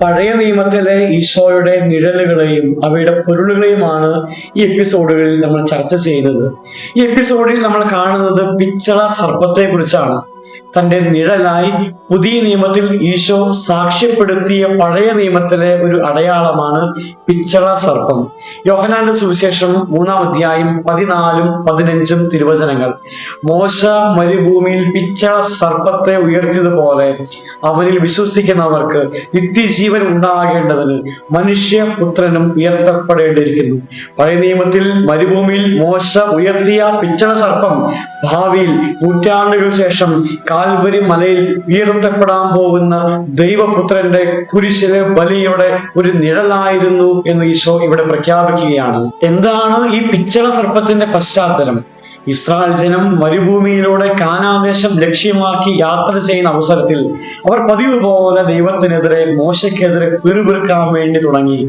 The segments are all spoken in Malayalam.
പഴയ നിയമത്തിലെ ഈശോയുടെ നിഴലുകളെയും അവയുടെ പൊരുളുകളെയുമാണ് ഈ എപ്പിസോഡുകളിൽ നമ്മൾ ചർച്ച ചെയ്യുന്നത്. ഈ എപ്പിസോഡിൽ നമ്മൾ കാണുന്നത് പിച്ചള സർപ്പത്തെ കുറിച്ചാണ്. തന്റെ നിഴലായി പുതിയ നിയമത്തിൽ ഈശോ സാക്ഷ്യപ്പെടുത്തിയ പഴയ നിയമത്തിലെ ഒരു അടയാളമാണ് പിച്ചള സർപ്പം. യോഹന്നാന്റെ സുവിശേഷം 3-ാം അധ്യായം 14-15 തിരുവചനങ്ങൾ. മോശ മരുഭൂമിയിൽ പിച്ചള സർപ്പത്തെ ഉയർത്തിയതുപോലെ അവനിൽ വിശ്വസിക്കുന്നവർക്ക് നിത്യജീവൻ ഉണ്ടാകേണ്ടതിന് മനുഷ്യപുത്രനും ഉയർത്തപ്പെടേണ്ടിയിരിക്കുന്നു. പഴയ നിയമത്തിൽ മരുഭൂമിയിൽ മോശ ഉയർത്തിയ പിച്ചള സർപ്പം ഭാവിയിൽ നൂറ്റാണ്ടുകൾക്ക് ശേഷം കാൽവരി മലയിൽ ഉയർത്തപ്പെടാൻ പോകുന്ന ദൈവപുത്രന്റെ കുരിശിലെ ബലിയുടെ ഒരു നിഴലായിരുന്നു എന്ന് ഈശോ ഇവിടെ പ്രഖ്യാപിക്കുകയാണ്. എന്താണ് ഈ പിച്ചള സർപ്പത്തിന്റെ പശ്ചാത്തലം? ഇസ്രായേൽ ജനം മരുഭൂമിയിലൂടെ കാനാൻ ദേശം ലക്ഷ്യമാക്കി യാത്ര ചെയ്യുന്ന അവസരത്തിൽ അവർ പതിവ് പോലെ ദൈവത്തിനെതിരെ, മോശയ്ക്കെതിരെ പിറുപിറുക്കാൻ വേണ്ടി തുടങ്ങി.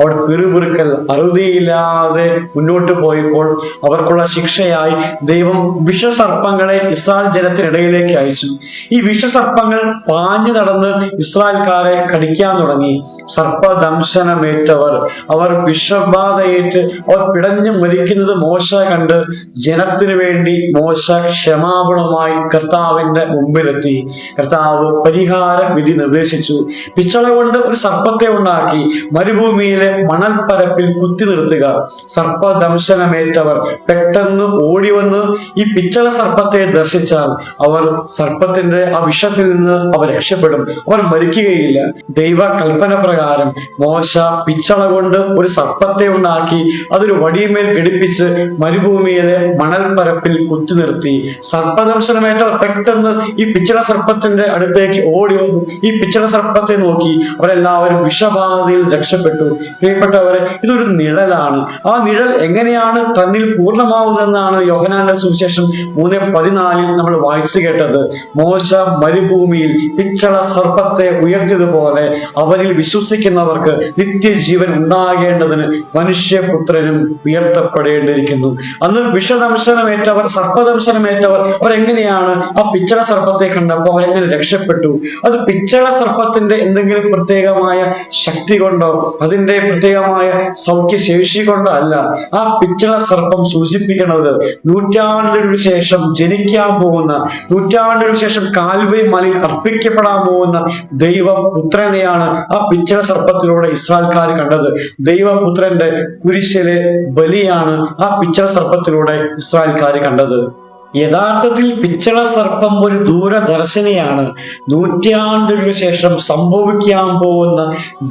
അവർ പിറുപിറുക്കൽ അറുതിയില്ലാതെ മുന്നോട്ട് പോയപ്പോൾ അവർക്കുള്ള ശിക്ഷയായി ദൈവം വിഷസർപ്പങ്ങളെ ഇസ്രായേൽ ജനത്തിനിടയിലേക്ക് അയച്ചു. ഈ വിഷസർപ്പങ്ങൾ പാഞ്ഞു നടന്ന് ഇസ്രായേൽക്കാരെ കടിക്കാൻ തുടങ്ങി. സർപ്പദംശനമേറ്റവർ, അവർ വിഷബാധയേറ്റ് അവർ പിടഞ്ഞു മരിക്കുന്നത് മോശ കണ്ട് ജനത്തിനു വേണ്ടി മോശ ക്ഷമാപണവുമായി കർത്താവിന്റെ മുമ്പിലെത്തി. കർത്താവ് പരിഹാര വിധി നിർദ്ദേശിച്ചു. പിച്ചള കൊണ്ട് ഒരു സർപ്പത്തെ ഉണ്ടാക്കി മരുഭൂമിയിലെ മണൽപ്പരപ്പിൽ കുത്തി നിർത്തുക. സർപ്പദംശനമേറ്റവർ പെട്ടെന്ന് ഓടി വന്ന് ഈ പിച്ചള സർപ്പത്തെ ദർശിച്ചാൽ അവർ സർപ്പത്തിന്റെ ആ വിഷത്തിൽ നിന്ന് അവർ രക്ഷപ്പെടും, അവർ മരിക്കുകയില്ല. ദൈവ കൽപ്പന പ്രകാരം മോശ പിച്ചള കൊണ്ട് ഒരു സർപ്പത്തെ ഉണ്ടാക്കി അതൊരു വടിയമേൽ ഘടിപ്പിച്ച് മരുഭൂമിയിലെ മണൽപ്പരപ്പിൽ കുത്തി നിർത്തി. സർപ്പദംശനമേറ്റവർ പെട്ടെന്ന് ഈ പിച്ചള സർപ്പത്തിന്റെ അടുത്തേക്ക് ഓടി വന്നു. ഈ പിച്ചള സർപ്പത്തെ നോക്കി അവരെല്ലാവരും വിഷബാധയിൽ രക്ഷപ്പെട്ടു. പ്രിയപ്പെട്ടവരെ, ഇതൊരു നിഴലാണ്. ആ നിഴൽ എങ്ങനെയാണ് തന്നിൽ പൂർണ്ണമാവുന്നതെന്നാണ് യോഹന്നാന്റെ സുവിശേഷം 3:14 നമ്മൾ വായിച്ചു കേട്ടത്. മോശ മരുഭൂമിയിൽ പിച്ചള സർപ്പത്തെ ഉയർത്തിയതുപോലെ അവരിൽ വിശ്വസിക്കുന്നവർക്ക് നിത്യജീവൻ ഉണ്ടാകേണ്ടതിന് മനുഷ്യപുത്രനും ഉയർത്തപ്പെടേണ്ടിയിരിക്കുന്നു. അന്ന് വിഷദംശനമേറ്റവർ, സർപ്പദംശനമേറ്റവർ അവരെങ്ങനെയാണ് ആ പിച്ചള സർപ്പത്തെ കണ്ടപ്പോൾ അവരെങ്ങനെ രക്ഷപ്പെട്ടു? അത് പിച്ചള സർപ്പത്തിന്റെ എന്തെങ്കിലും പ്രത്യേകമായ ശക്തി കൊണ്ടോ അതിന്റെ പ്രത്യേകമായ സൗഖ്യശേഷി കൊണ്ടോ അല്ല. ആ പിച്ചള സർപ്പം സൂചിപ്പിക്കുന്നത് നൂറ്റാണ്ടുകൾക്ക് ശേഷം ജനിക്കാൻ പോകുന്ന, നൂറ്റാണ്ടുകൾക്ക് ശേഷം കാൽവരി മലയിൽ അർപ്പിക്കപ്പെടാൻ പോകുന്ന ദൈവപുത്രനെയാണ് ആ പിച്ചള സർപ്പത്തിലൂടെ ഇസ്രായേൽക്കാർ കണ്ടത്. ദൈവപുത്രന്റെ കുരിശിലെ ബലിയാണ് ആ പിച്ചള സർപ്പത്തിലൂടെ ഇസ്രായേൽക്കാർ കണ്ടത്. യഥാർത്ഥത്തിൽ പിച്ചള സർപ്പം ഒരു ദൂരദർശിനിയാണ്. നൂറ്റാണ്ടുകൾക്ക് ശേഷം സംഭവിക്കാൻ പോകുന്ന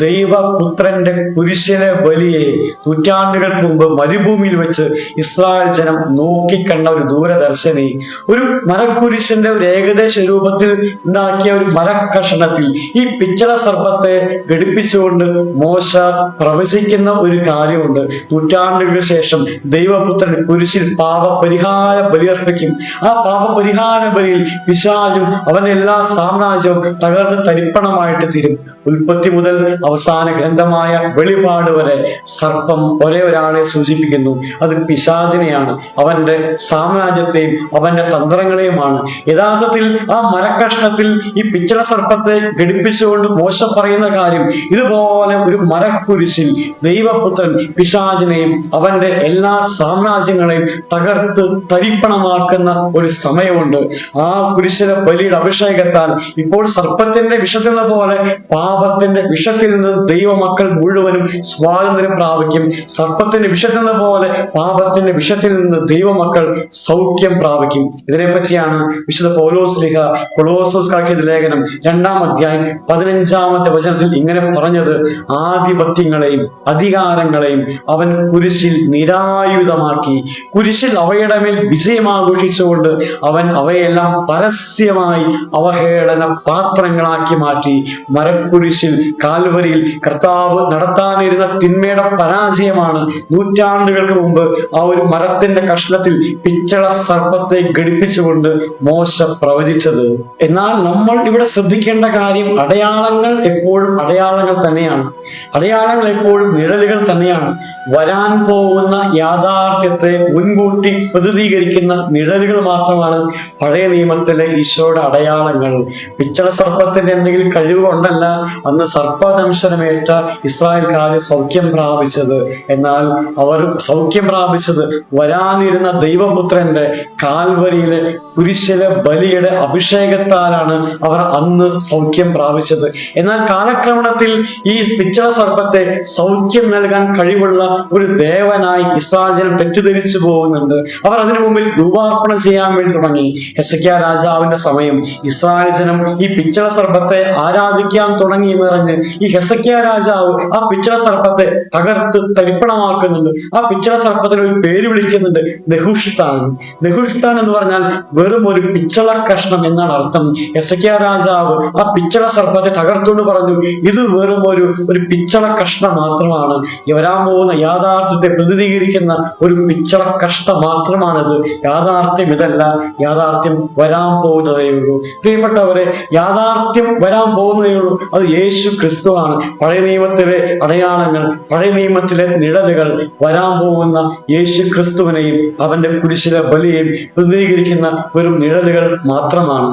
ദൈവപുത്രന്റെ കുരിശിലെ ബലിയെ നൂറ്റാണ്ടുകൾക്ക് മുമ്പ് മരുഭൂമിയിൽ വെച്ച് ഇസ്രായേൽ ജനം നോക്കിക്കണ്ട ഒരു ദൂരദർശിനി. ഒരു മരക്കുരിശിന്റെ ഒരു ഏകദേശ രൂപത്തിൽ ഉണ്ടാക്കിയ ഒരു മരക്കഷണത്തിൽ ഈ പിച്ചള സർപ്പത്തെ ഘടിപ്പിച്ചുകൊണ്ട് മോശ പ്രവചിക്കുന്ന ഒരു കാര്യമുണ്ട്. നൂറ്റാണ്ടുകൾക്ക് ശേഷം ദൈവപുത്രൻ കുരിശിൽ പാപപരിഹാര ബലിയർപ്പിക്കും. ആ പാപപരിഹാര ബലിയിൽ പിശാചും അവന്റെ എല്ലാ സാമ്രാജ്യവും തകർന്ന് തരിപ്പണമായിട്ട് തീരും. ഉൽപ്പത്തി മുതൽ അവസാന ഗ്രന്ഥമായ വെളിപാട് വരെ സർപ്പം ഒരേ ഒരാളെ സൂചിപ്പിക്കുന്നു. അത് പിശാചിനെയാണ്, അവന്റെ സാമ്രാജ്യത്തെയും അവന്റെ തന്ത്രങ്ങളെയുമാണ്. യഥാർത്ഥത്തിൽ ആ മരക്കഷ്ണത്തിൽ ഈ പിച്ചള സർപ്പത്തെ ഘടിപ്പിച്ചുകൊണ്ട് മോശ പറയുന്ന കാര്യം, ഇതുപോലെ ഒരു മരക്കുരിശിൽ ദൈവപുത്രൻ പിശാചിനെയും അവന്റെ എല്ലാ സാമ്രാജ്യങ്ങളെയും തകർത്ത് തരിപ്പണമാക്കുന്ന ഒരു സമയമുണ്ട്. ആ കുരിശിലെ ബലിയുടെ അഭിഷേകത്താൽ ഇപ്പോൾ സർപ്പത്തിന്റെ വിഷത്തിൽ നിന്ന് പോലെ പാപത്തിന്റെ വിഷത്തിൽ നിന്ന് ദൈവമക്കൾ മുഴുവനും സ്വാതന്ത്ര്യം പ്രാപിക്കും. സർപ്പത്തിന്റെ വിഷത്തിൽ നിന്ന് പോലെ പാപത്തിന്റെ വിഷത്തിൽ നിന്ന് ദൈവമക്കൾ സൗഖ്യം പ്രാപിക്കും. ഇതിനെപ്പറ്റിയാണ് വിശുദ്ധ പൗലോസ്ലീഹ കൊളോസ്യോസ്കാർക്കെഴുതിയ ലേഖനം 2-ാം അധ്യായം 15-ാമത്തെ വചനത്തിൽ ഇങ്ങനെ പറഞ്ഞത്: ആധിപത്യങ്ങളെയും അധികാരങ്ങളെയും അവൻ കുരിശിൽ നിരായുധമാക്കി, കുരിശിൽ അവയുടെ മേൽ വിജയമാഘോഷിച്ചുകൊണ്ട് അവൻ അവയെല്ലാം പരസ്യമായി അവഹേളന പാത്രങ്ങളാക്കി മാറ്റി. മരക്കുരിശിൽ കാൽവരിയിൽ കർത്താവ് നടത്താനിരുന്ന തിന്മയുടെ പരാജയമാണ് നൂറ്റാണ്ടുകൾക്ക് മുമ്പ് ആ ഒരു മരത്തിന്റെ കഷ്ണത്തിൽ പിച്ചള സർപ്പത്തെ ഘടിപ്പിച്ചുകൊണ്ട് മോശ പ്രവചിച്ചത്. എന്നാൽ നമ്മൾ ഇവിടെ ശ്രദ്ധിക്കേണ്ട കാര്യം, അടയാളങ്ങൾ എപ്പോഴും അടയാളങ്ങൾ തന്നെയാണ്. അടയാളങ്ങൾ എപ്പോഴും നിഴലുകൾ തന്നെയാണ്. വരാൻ പോകുന്ന യാഥാർത്ഥ്യത്തെ മുൻകൂട്ടി പ്രതിനിധീകരിക്കുന്ന നിഴൽ നിഴലുകൾ മാത്രമാണ് പഴയ നിയമത്തിലെ ഈശോയുടെ അടയാളങ്ങൾ. പിച്ചള സർപ്പത്തിന്റെ എന്തെങ്കിലും കഴിവ് കൊണ്ടല്ല അന്ന് സർപ്പദംശനമേറ്റ ഇസ്രായേൽക്കാര് സൗഖ്യം പ്രാപിച്ചത്. എന്നാൽ അവർ സൗഖ്യം പ്രാപിച്ചത് വരാനിരുന്ന ദൈവപുത്രന്റെ കാൽവരിയിലെ കുരിശിലെ ബലിയുടെ അഭിഷേകത്താലാണ് അവർ അന്ന് സൗഖ്യം പ്രാപിച്ചത്. എന്നാൽ കാലക്രമണത്തിൽ ഈ പിച്ചള സർപ്പത്തെ സൗഖ്യം നൽകാൻ കഴിവുള്ള ഒരു ദേവനായി ഇസ്രായേൽ ജനം തെറ്റിദ്ധരിച്ചു പോകുന്നുണ്ട്. അവർ അതിനു മുമ്പിൽ ധൂപാർപ്പണം ചെയ്യാൻ വേണ്ടി തുടങ്ങി. ഹെസക്കിയാ രാജാവിന്റെ സമയം ഇസ്രായേൽ ജനം ഈ പിച്ചള സർപ്പത്തെ ആരാധിക്കാൻ തുടങ്ങി എന്നറിഞ്ഞ് ഈ ഹെസക്കിയാ രാജാവ് ആ പിച്ചള സർപ്പത്തെ തകർത്ത് തരിപ്പണമാക്കുന്നുണ്ട്. ആ പിച്ചള സർപ്പത്തിന് ഒരു പേര് വിളിക്കുന്നുണ്ട്, നെഹുഷ്ടാൻ. നെഹുഷ്ടാൻ എന്ന് പറഞ്ഞാൽ വെറും ഒരു പിച്ചള കഷ്ണം എന്നാണ് അർത്ഥം. ഹെസക്കിയാ രാജാവ് ആ പിച്ചള സർപ്പത്തെ തകർത്തുകൊണ്ട് പറഞ്ഞു, ഇത് വെറും ഒരു പിച്ചള കഷ്ണം മാത്രമാണ്, വരാൻ പോകുന്ന യാഥാർത്ഥ്യത്തെ പ്രതിനിധീകരിക്കുന്ന ഒരു പിച്ചള കഷ്ണം മാത്രമാണിത്. യാഥാർത്ഥ്യം ഇതല്ല, യാഥാർത്ഥ്യം വരാൻ പോകുന്നതേ ഉള്ളൂ. പ്രിയപ്പെട്ടവരെ, യാഥാർത്ഥ്യം വരാൻ പോകുന്നതേ ഉള്ളൂ. അത് യേശു ക്രിസ്തുവാണ്. പഴയ നിയമത്തിലെ അടയാളങ്ങൾ, പഴയ നിയമത്തിലെ നിഴലുകൾ വരാൻ പോകുന്ന യേശു ക്രിസ്തുവിനെയും അവന്റെ കുരിശിലെ ബലിയെയും പ്രതിനിധീകരിക്കുന്ന വെറും നിഴലുകൾ മാത്രമാണ്.